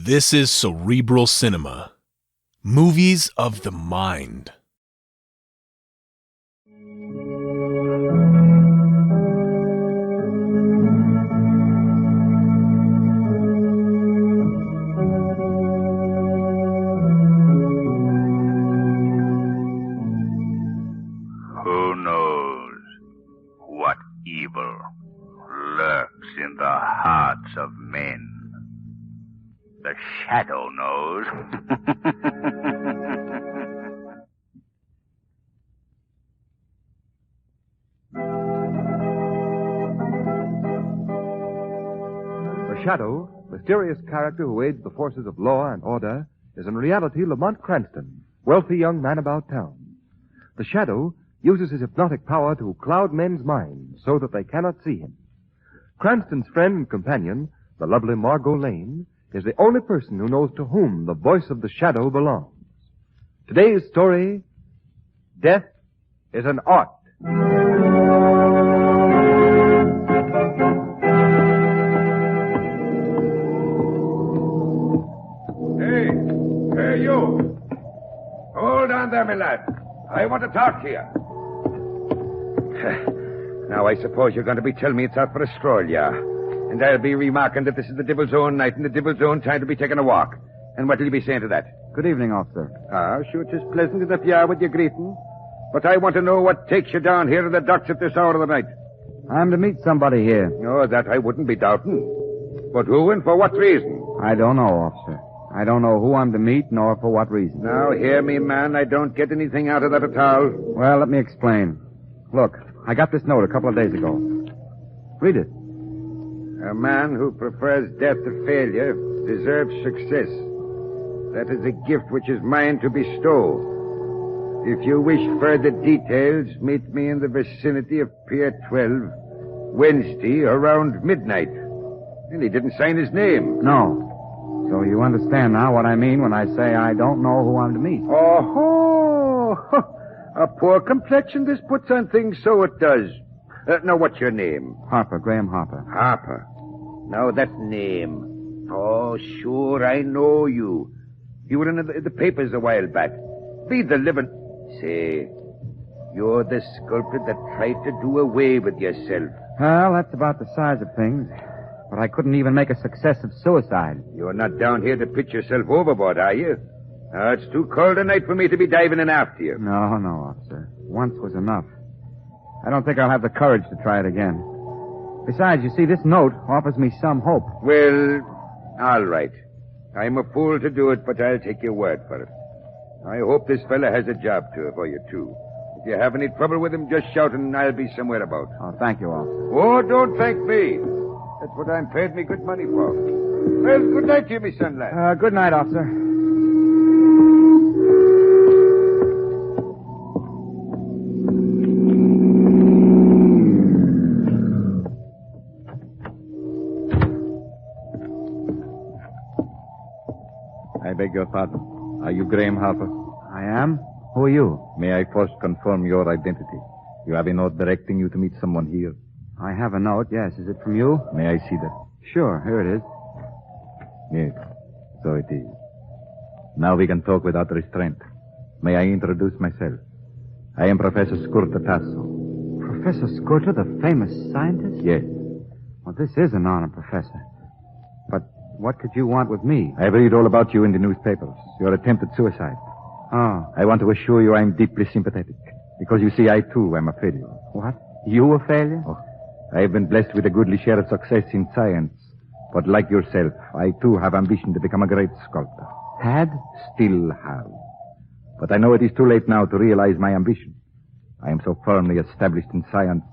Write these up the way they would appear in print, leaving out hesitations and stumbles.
This is Cerebral Cinema. Movies of the mind. Who knows what evil lurks in the hearts of men? The shadow knows. The Shadow, mysterious character who aids the forces of law and order, is in reality Lamont Cranston, wealthy young man about town. The Shadow uses his hypnotic power to cloud men's minds so that they cannot see him. Cranston's friend and companion, the lovely Margot Lane, is the only person who knows to whom the voice of the Shadow belongs. Today's story, Death is an Art. Hey, you. Hold on there, my lad. I want to talk to you. Now, I suppose you're going to be telling me it's out for a stroll, yeah? And I'll be remarking that this is the Devil's Own night and the Devil's Own time to be taking a walk. And what'll you be saying to that? Good evening, officer. Sure, it's pleasant enough you are with your greeting. But I want to know what takes you down here in the docks at this hour of the night. I'm to meet somebody here. Oh, that I wouldn't be doubting. But who and for what reason? I don't know, officer. I don't know who I'm to meet, nor for what reason. Now, hear me, man. I don't get anything out of that at all. Well, let me explain. Look, I got this note a couple of days ago. Read it. A man who prefers death to failure deserves success. That is a gift which is mine to bestow. If you wish further details, meet me in the vicinity of Pier 12, Wednesday, around midnight. And he didn't sign his name. No. So you understand now what I mean when I say I don't know who I'm to meet. Oh, a poor complexion this puts on things, so it does. Now, what's your name? Harper, Graham Harper. Harper. Now, that name. Oh, sure, I know you. You were in the papers a while back. Be the living... Say, you're the sculptor that tried to do away with yourself. Well, that's about the size of things. But I couldn't even make a success of suicide. You're not down here to pitch yourself overboard, are you? It's too cold a night for me to be diving in after you. No, officer. Once was enough. I don't think I'll have the courage to try it again. Besides, you see, this note offers me some hope. Well, all right. I'm a fool to do it, but I'll take your word for it. I hope this fella has a job for you, too. If you have any trouble with him, just shout and I'll be somewhere about. Oh, thank you, officer. Oh, don't thank me. That's what I'm paid me good money for. Well, good night to you, me son, lad. Good night, officer. I beg your pardon. Are you Graham Harper? I am? Who are you? May I first confirm your identity? You have a note directing you to meet someone here. I have a note, yes. Is it from you? May I see that? Sure, here it is. Yes, so it is. Now we can talk without restraint. May I introduce myself? I am Professor Skurta Tasso. Professor Skurta, the famous scientist? Yes. Well, this is an honor, Professor. But what could you want with me? I read all about you in the newspapers. Your attempted suicide. Oh. I want to assure you I am deeply sympathetic. Because you see, I too am a failure. What? You a failure? Oh, I have been blessed with a goodly share of success in science. But like yourself, I too have ambition to become a great sculptor. Had? Still have. But I know it is too late now to realize my ambition. I am so firmly established in science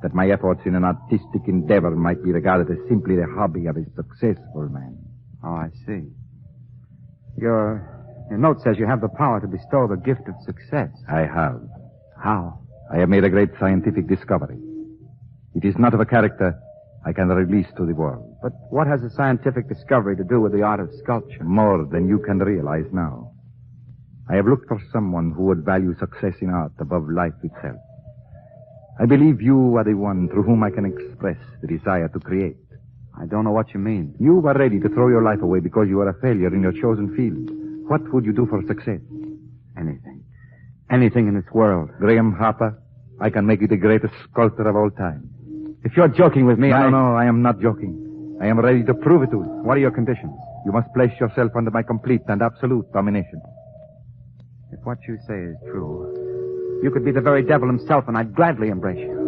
that my efforts in an artistic endeavor might be regarded as simply the hobby of a successful man. Oh, I see. Your note says you have the power to bestow the gift of success. I have. How? I have made a great scientific discovery. It is not of a character I can release to the world. But what has a scientific discovery to do with the art of sculpture? More than you can realize now. I have looked for someone who would value success in art above life itself. I believe you are the one through whom I can express the desire to create. I don't know what you mean. You were ready to throw your life away because you were a failure in your chosen field. What would you do for success? Anything. Anything in this world. Graham Harper, I can make you the greatest sculptor of all time. If you're joking with me, No, I am not joking. I am ready to prove it to you. What are your conditions? You must place yourself under my complete and absolute domination. If what you say is true, you could be the very devil himself, and I'd gladly embrace you.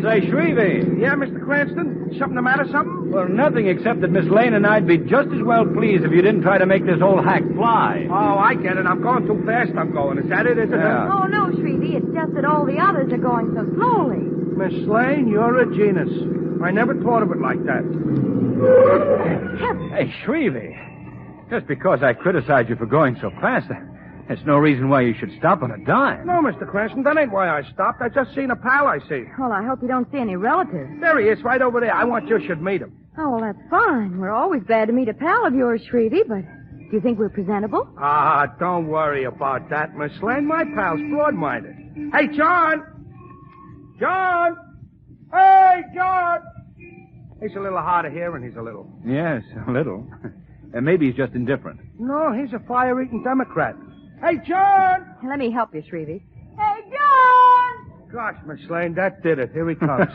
Say, Shrevey. Yeah, Mr. Cranston? Something the matter, something? Well, nothing except that Miss Lane and I'd be just as well pleased if you didn't try to make this old hack fly. Oh, I get it. I'm going too fast, I'm going. Is that it? Is it? Oh, no, Shrevey. It's just that all the others are going so slowly. Miss Lane, you're a genius. I never thought of it like that. Hey, Shrevey. Just because I criticize you for going so fast, there's no reason why you should stop on a dime. No, Mr. Cranston, that ain't why I stopped. I just seen a pal I see. Well, I hope you don't see any relatives. There he is, right over there. I want you should meet him. Oh, well, that's fine. We're always glad to meet a pal of yours, Shrevey, but do you think we're presentable? Ah, don't worry about that, Miss Lane. My pal's broad-minded. Hey, John! John! Hey, John! He's a little hard of hearing, he's a little. Yes, a little. And maybe he's just indifferent. No, he's a fire-eating Democrat. Hey, John! Let me help you, Shrevey. Hey, John! Gosh, Miss Lane, that did it. Here he comes.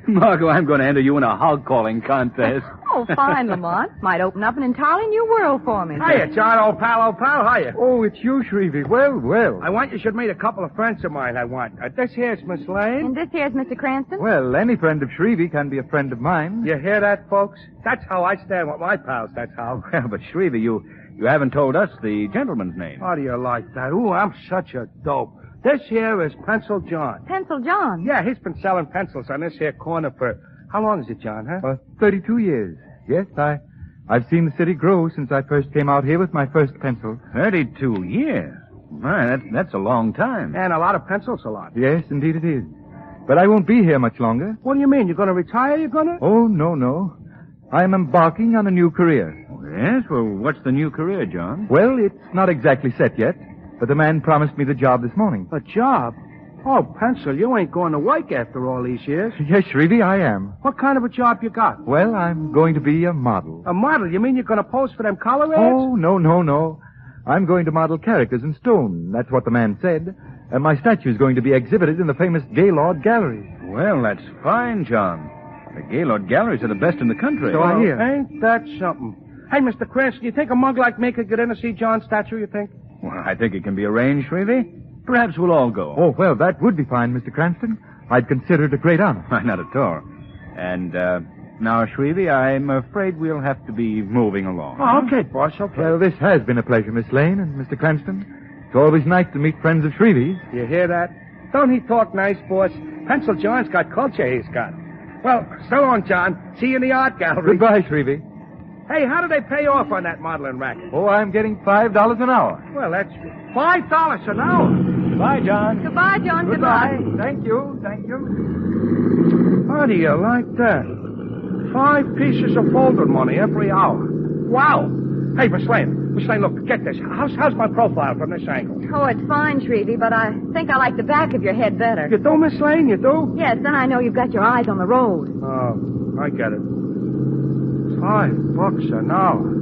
Margot, I'm going to enter you in a hog-calling contest. Oh, fine, Lamont. Might open up an entirely new world for me. Hiya, John, old pal, hiya. Oh, it's you, Shrevey. Well. I want you should meet a couple of friends of mine, I want. This here's Miss Lane. And this here's Mr. Cranston. Well, any friend of Shrevey can be a friend of mine. You hear that, folks? That's how I stand with my pals, that's how. Well, but Shrevey, you haven't told us the gentleman's name. How do you like that? Ooh, I'm such a dope. This here is Pencil John. Pencil John? Yeah, he's been selling pencils on this here corner for... How long is it, John, huh? 32 years. Yes, I've seen the city grow since I first came out here with my first pencil. 32 years? My, that's a long time. And a lot of pencils, a lot. Yes, indeed it is. But I won't be here much longer. What do you mean? You're going to retire, you're going to? Oh, no. I'm embarking on a new career. Yes? Well, what's the new career, John? Well, it's not exactly set yet, but the man promised me the job this morning. A job? Oh, Pencil, you ain't going to work after all these years. Yes, Shrevey, I am. What kind of a job you got? Well, I'm going to be a model. A model? You mean you're going to pose for them color ads? Oh, no. I'm going to model characters in stone. That's what the man said. And my statue is going to be exhibited in the famous Gaylord Gallery. Well, that's fine, John. The Gaylord Galleries are the best in the country. So I hear. Ain't that something? Hey, Mr. Cranston, you think a mug like me could get in to see John's statue, you think? Well, I think it can be arranged, Shrevey. Perhaps we'll all go. Oh, well, that would be fine, Mr. Cranston. I'd consider it a great honor. Not at all. And, now, Shrevey, I'm afraid we'll have to be moving along. Oh, okay, boss, okay. Well, this has been a pleasure, Miss Lane and Mr. Cranston. It's always nice to meet friends of Shrevey's. You hear that? Don't he talk nice, boss? Pencil John's got culture, he's got. Well, so long, John. See you in the art gallery. Goodbye, Shrevey. Hey, how do they pay off on that modeling racket? Oh, I'm getting $5 an hour. Well, that's $5 an hour. Bye, John. Goodbye, John. Goodbye. Goodbye. Thank you. How do you like that? 5 pieces of folded money every hour. Wow. Hey, Miss Lane, look, get this. How's my profile from this angle? Oh, it's fine, Shrevey, but I think I like the back of your head better. You do, Miss Lane? You do? Yes, then I know you've got your eyes on the road. Oh, I get it. $5 an hour.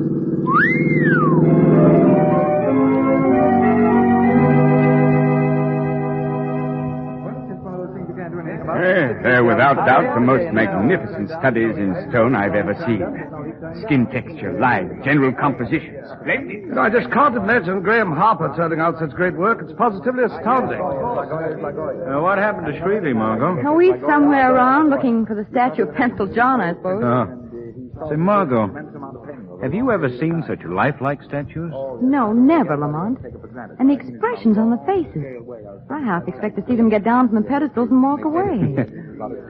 They're without doubt the most magnificent studies in stone I've ever seen. Skin texture, line, general composition. Splendid. I just counted Ned's and Graham Harper turning out such great work. It's positively astounding. What happened to Shrevey, Margot? Oh, he's somewhere around looking for the statue of Pencil John, I suppose. Say, Margot, have you ever seen such lifelike statues? No, never, Lamont. And the expressions on the faces. I half expect to see them get down from the pedestals and walk away.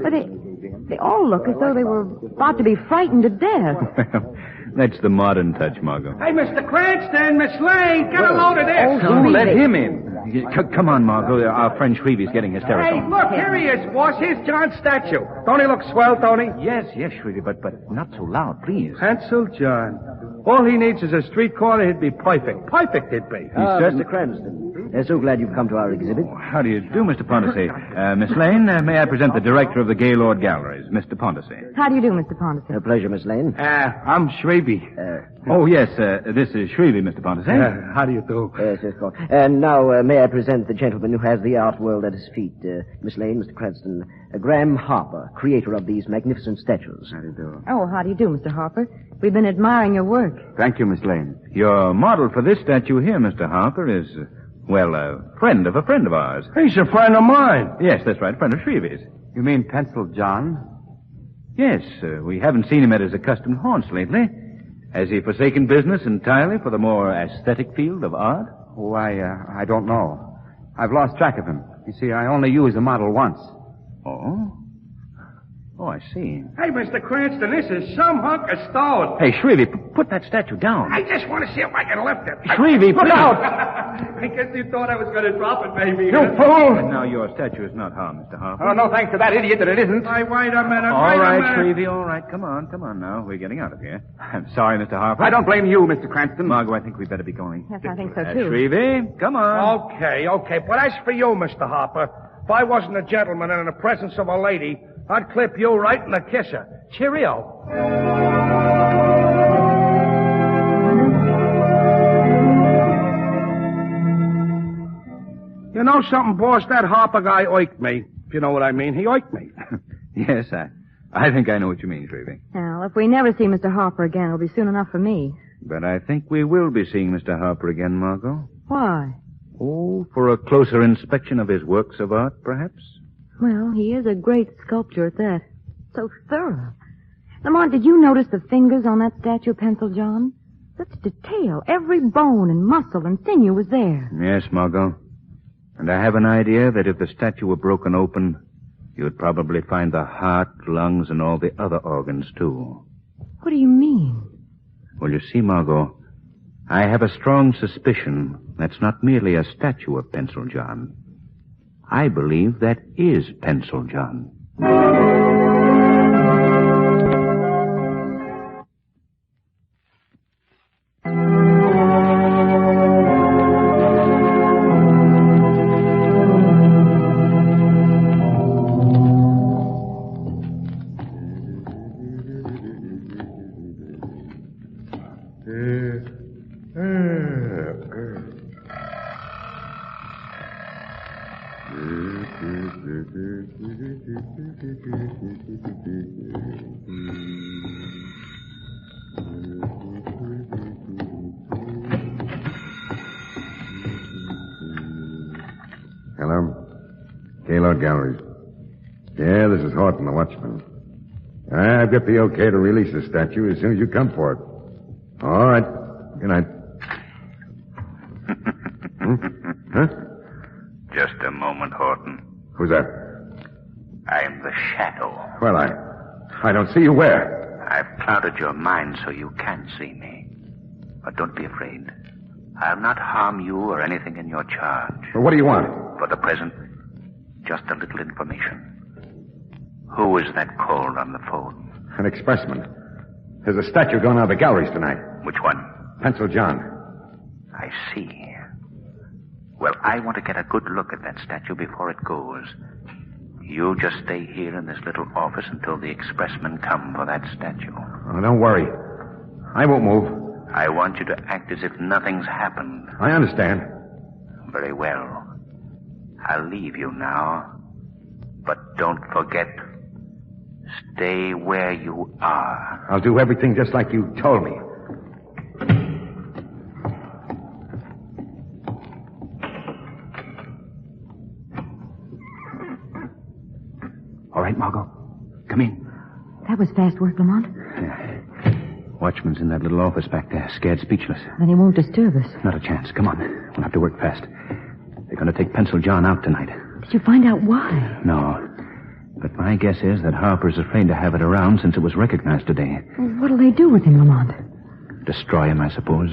But they all look as though they were about to be frightened to death. That's the modern touch, Margot. Hey, Mr. Cranston, Miss Lane, get a load of this. Oh, let him in. Come on, Margot. Our friend Shrevey's getting hysterical. Hey, look, here he is, boss. Here's John's statue. Don't he look swell, don't he? Yes, Shrevey, but not so loud, please. Pencil John. All he needs is a street corner. He'd be perfect. Perfect, he'd be. Mr. Cranston. So glad you've come to our exhibit. How do you do, Mr. Pontacy? Miss Lane, may I present the director of the Gaylord Galleries, Mr. Pontacy. How do you do, Mr. Pontacy? A pleasure, Miss Lane. I'm Shrevey. Oh, yes, this is Shrevey, Mr. Pontacy. How do you do? Yes, of course. And now, may I present the gentleman who has the art world at his feet. Miss Lane, Mr. Cranston, Graham Harper, creator of these magnificent statues. How do you do? Oh, how do you do, Mr. Harper? We've been admiring your work. Thank you, Miss Lane. Your model for this statue here, Mr. Harper, is, well, a friend of ours. He's a friend of mine. Yes, that's right, a friend of Shrevey's. You mean Pencil John? Yes, we haven't seen him at his accustomed haunts lately. Has he forsaken business entirely for the more aesthetic field of art? Oh, I don't know. I've lost track of him. You see, I only used the model once. Oh? Oh, I see. Hey, Mr. Cranston, this is some hunk of stone. Hey, Shrevey, put that statue down. I just want to see if I can lift it. Shrevey, Look please. out! I guess you thought I was going to drop it, maybe. You fool! And now your statue is not harmed, Mr. Harper. Oh, no thanks to that idiot that it isn't. Hey, wait a minute. All wait right, a minute. Shrevey, all right. Come on now. We're getting out of here. I'm sorry, Mr. Harper. I don't blame you, Mr. Cranston. Margot, I think we'd better be going. Yes, I think so, too. Shrevey, come on. Okay. But as for you, Mr. Harper, if I wasn't a gentleman and in the presence of a lady, I'd clip you right in the kisser. Cheerio. You know something, boss? That Harper guy oiked me. If you know what I mean. He oiked me. Yes, I think I know what you mean, Shrevey. Well, if we never see Mr. Harper again, it'll be soon enough for me. But I think we will be seeing Mr. Harper again, Margot. Why? Oh, for a closer inspection of his works of art, perhaps? Well, he is a great sculptor at that. So thorough. Lamont, did you notice the fingers on that statue of Pencil John? Such detail. Every bone and muscle and sinew was there. Yes, Margot. And I have an idea that if the statue were broken open, you'd probably find the heart, lungs, and all the other organs, too. What do you mean? Well, you see, Margot, I have a strong suspicion that's not merely a statue of Pencil John. I believe that is Pencil John. Hello? Gaylord Galleries. Yeah, this is Horton, the watchman. I've got the okay to release the statue as soon as you come for it. All right. Good night. Huh? Just a moment, Horton. Who's that? I'm the shadow. Well, I don't see you where. I've clouded your mind so you can't see me. But don't be afraid. I'll not harm you or anything in your charge. Well, what do you want? For the present, just a little information. Who is that called on the phone? An expressman. There's a statue going out of the galleries tonight. Which one? Pencil John. I see. Well, I want to get a good look at that statue before it goes. You just stay here in this little office until the expressmen come for that statue. Oh, don't worry. I won't move. I want you to act as if nothing's happened. I understand. Very well. I'll leave you now. But don't forget, stay where you are. I'll do everything just like you told me. All right, Margot. Come in. That was fast work, Lamont. Watchman's in that little office back there, scared speechless. Then he won't disturb us. Not a chance. Come on. We'll have to work fast. They're going to take Pencil John out tonight. Did you find out why? No. But my guess is that Harper's afraid to have it around since it was recognized today. Well, what'll they do with him, Lamont? Destroy him, I suppose.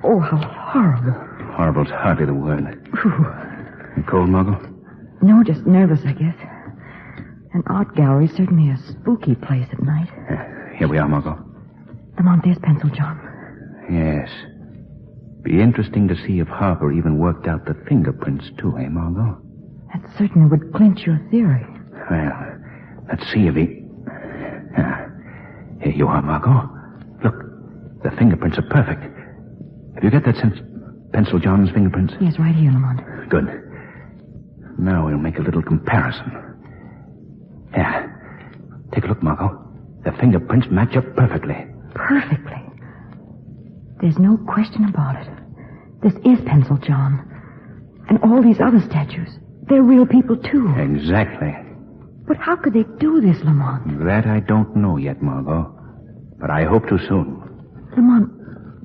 Oh, how horrible. Horrible's hardly the word. Whew. You cold, Margot? No, just nervous, I guess. An art gallery's certainly a spooky place at night. Here we are, Margot. Lamont, there's Pencil John. Yes. Be interesting to see if Harper even worked out the fingerprints, too, eh, Margot? That certainly would clinch your theory. Well, let's see if he... Here you are, Margot. Look, the fingerprints are perfect. Have you got that since Pencil John's fingerprints? Yes, right here, Lamont. Good. Now we'll make a little comparison. Yeah. Take a look, Margot. The fingerprints match up perfectly. Perfectly. There's no question about it. This is Pencil John. And all these other statues, they're real people, too. Exactly. But how could they do this, Lamont? That I don't know yet, Margot. But I hope to soon. Lamont,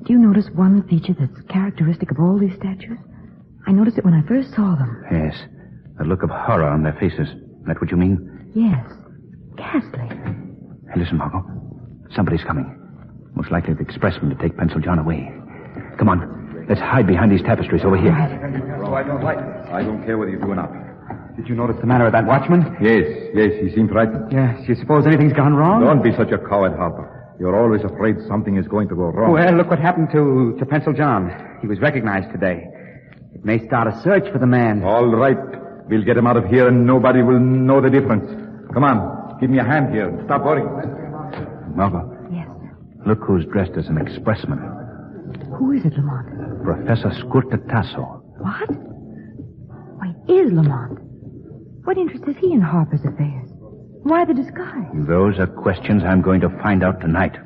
do you notice one feature that's characteristic of all these statues? I noticed it when I first saw them. Yes. The look of horror on their faces. That what you mean? Yes. Ghastly. Hey, listen, Margot. Somebody's coming. Most likely the expressman to take Pencil John away. Come on. Let's hide behind these tapestries over here. Oh, I don't like this. I don't care whether you do or not. Did you notice the manner of that watchman? Yes, he seemed frightened. Yes. You suppose anything's gone wrong? Don't be such a coward, Harper. You're always afraid something is going to go wrong. Well, look what happened to Pencil John. He was recognized today. It may start a search for the man. All right. We'll get him out of here and nobody will know the difference. Come on. Give me a hand here. Stop worrying. Margot. Yes. Look who's dressed as an expressman. Who is it, Lamont? Professor Scurtatasso. What? Why, it is Lamont. What interest has he in Harper's affairs? Why the disguise? Those are questions I'm going to find out tonight.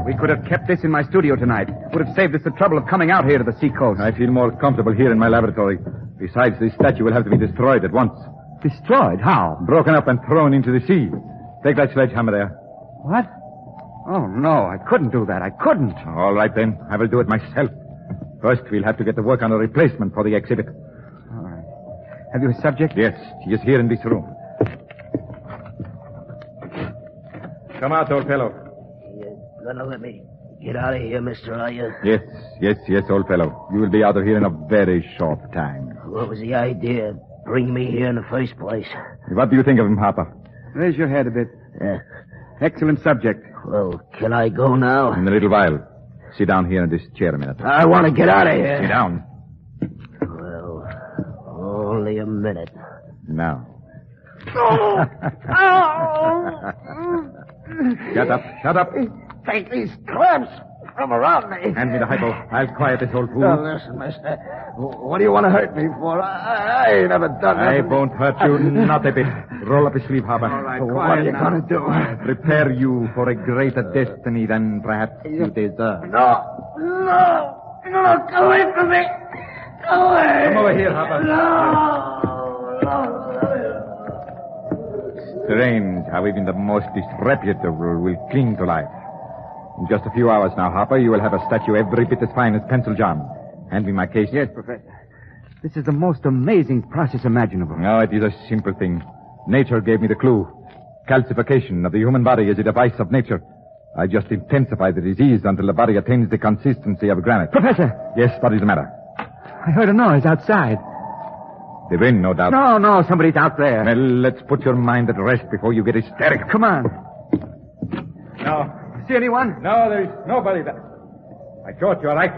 We could have kept this in my studio tonight. Would have saved us the trouble of coming out here to the seacoast. I feel more comfortable here in my laboratory. Besides, this statue will have to be destroyed at once. Destroyed? How? Broken up and thrown into the sea. Take that sledgehammer there. What? Oh, no, I couldn't do that. I couldn't. All right, then. I will do it myself. First, we'll have to get to work on a replacement for the exhibit. All right. Have you a subject? Yes, he is here in this room. Come out, old fellow. You're gonna let me get out of here, mister, are you? Yes, old fellow. You will be out of here in a very short time. What was the idea of bringing me here in the first place? What do you think of him, Harper? Raise your head a bit. Excellent subject. Well, can I go now? In a little while. Sit down here in this chair a minute. I want to get out of here. Sit down. Well, only a minute. Now. Oh! Shut up. Take these clamps from around me. Hand me the hypo. I'll quiet this old fool. Now, listen, mister. What do you want to hurt me for? I ain't never done nothing. I won't hurt you, not a bit. Roll up your sleeve, Harper. All right, what are you going to do? Prepare you for a greater destiny than perhaps you deserve. No, go away from me. Go away. Come over here, Harper. No. Strange how even the most disreputable will cling to life. In just a few hours now, Harper, you will have a statue every bit as fine as Pencil John. Hand me my case. Yes, Professor. This is the most amazing process imaginable. No, it is a simple thing. Nature gave me the clue. Calcification of the human body is a device of nature. I just intensify the disease until the body attains the consistency of granite. Professor! Yes, what is the matter? I heard a noise outside. The wind, no doubt. No, somebody's out there. Well, let's put your mind at rest before you get hysterical. Come on. No. See anyone? No, there's nobody there. I thought you were right.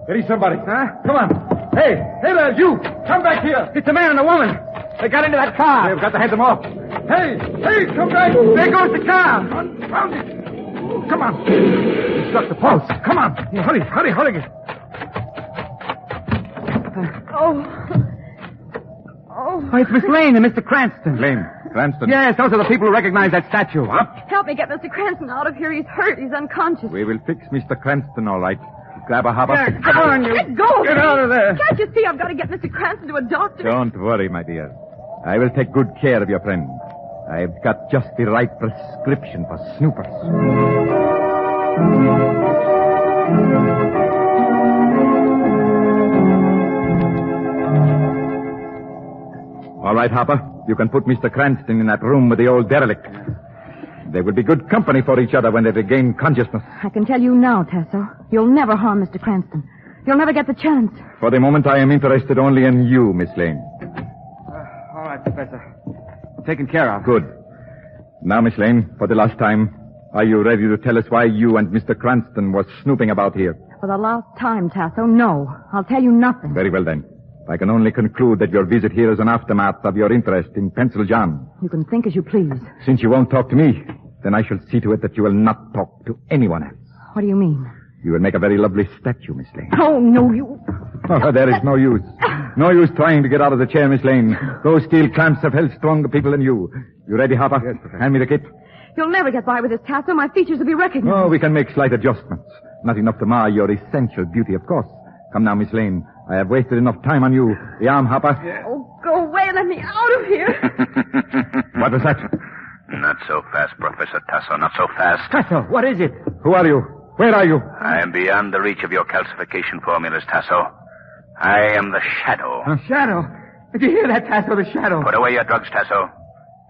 There is somebody. Huh? Come on. Hey there, you! Come back here! It's a man and a woman. They got into that car. We've got to head them off. Hey, come back! There goes the car. Found it! Come on. He struck the post. Come on. Yeah, hurry. Oh, it's Miss Lane and Mr. Cranston. Lane, Cranston. Yes, those are the people who recognize that statue. What? Help me get Mr. Cranston out of here. He's hurt. He's unconscious. We will fix Mr. Cranston, all right. Grab a Harper. Yeah, come on, you. Let go. Get out of there. Can't you see I've got to get Mr. Cranston to a doctor? Don't worry, my dear. I will take good care of your friend. I've got just the right prescription for snoopers. All right, Harper. You can put Mr. Cranston in that room with the old derelict. They will be good company for each other when they regain consciousness. I can tell you now, Tasso. You'll never harm Mr. Cranston. You'll never get the chance. For the moment, I am interested only in you, Miss Lane. All right, Professor. Taken care of. Good. Now, Miss Lane, for the last time, are you ready to tell us why you and Mr. Cranston were snooping about here? For the last time, Tasso, no. I'll tell you nothing. Very well, then. I can only conclude that your visit here is an aftermath of your interest in Pencil John. You can think as you please. Since you won't talk to me, then I shall see to it that you will not talk to anyone else. What do you mean? You will make a very lovely statue, Miss Lane. Oh, no, you... Oh, there is no use. No use trying to get out of the chair, Miss Lane. Those steel clamps have held stronger people than you. You ready, Harper? Yes, Professor. Hand me the kit. You'll never get by with this, Tasso. My features will be recognized. Oh, we can make slight adjustments. Not enough to mar your essential beauty, of course. Come now, Miss Lane. I have wasted enough time on you. The arm, Harper. Oh, go away and let me out of here. What was that? Not so fast, Professor Tasso, not so fast. Tasso, what is it? Who are you? Where are you? I am beyond the reach of your calcification formulas, Tasso. I am the Shadow. A shadow. Did you hear that, Tasso? The shadow. Put away your drugs, Tasso.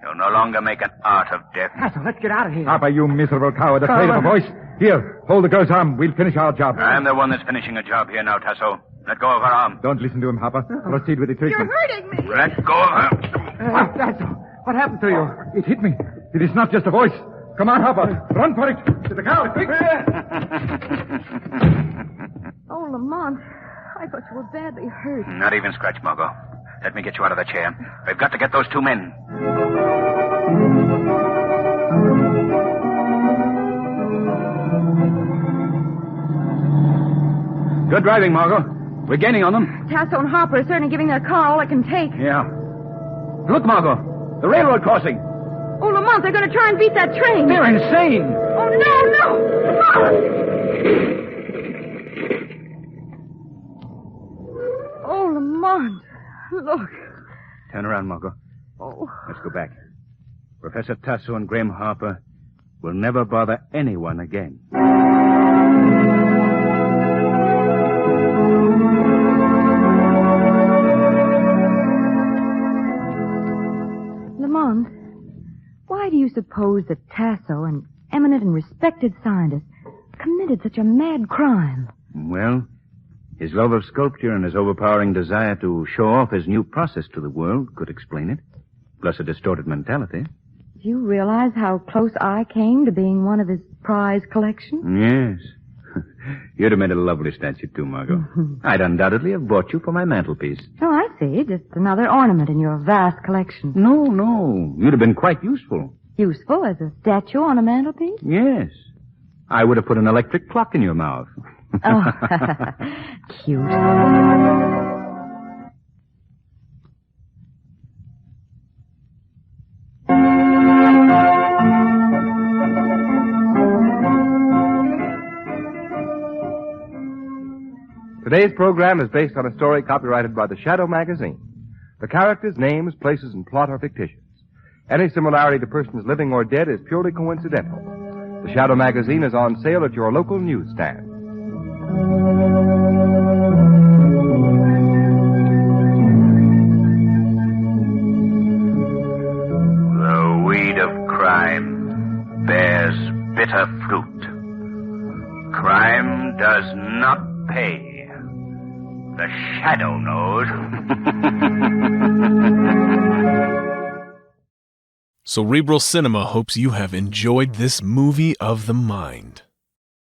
You'll no longer make an art of death. Tasso, let's get out of here. Harper, you miserable coward, afraid of a voice. Here, hold the girl's arm. We'll finish our job. I'm the one that's finishing a job here now, Tasso. Let go of her arm. Don't listen to him, Harper. Proceed with the treatment. You're hurting me. Let go of her. Tasso, what happened to you? It hit me. It is not just a voice. Come on, Harper. Run for it. To the car, quick. Oh, Lamont, I thought you were badly hurt. Not even scratch, Margot. Let me get you out of the chair. We've got to get those two men. Good driving, Margot. We're gaining on them. Tasso and Harper are certainly giving their car all it can take. Yeah. Look, Margot. The railroad crossing. Oh, Lamont, they're going to try and beat that train. They're insane. Oh, no. Oh, Lamont. Look. Turn around, Margot. Oh. Let's go back. Professor Tasso and Graham Harper will never bother anyone again. Lamont, why do you suppose that Tasso, an eminent and respected scientist, committed such a mad crime? Well, his love of sculpture and his overpowering desire to show off his new process to the world could explain it. Plus a distorted mentality. Do you realize how close I came to being one of his prize collection? Yes. You'd have made a lovely statue, too, Margot. I'd undoubtedly have bought you for my mantelpiece. Oh, I see. Just another ornament in your vast collection. No. You'd have been quite useful. Useful as a statue on a mantelpiece? Yes. I would have put an electric clock in your mouth. Oh, cute. Today's program is based on a story copyrighted by the Shadow magazine. The characters, names, places, and plot are fictitious. Any similarity to persons living or dead is purely coincidental. The Shadow magazine is on sale at your local newsstand. The weed of crime bears bitter fruit. Crime does not pay. The Shadow knows. Cerebral Cinema hopes you have enjoyed this movie of the mind.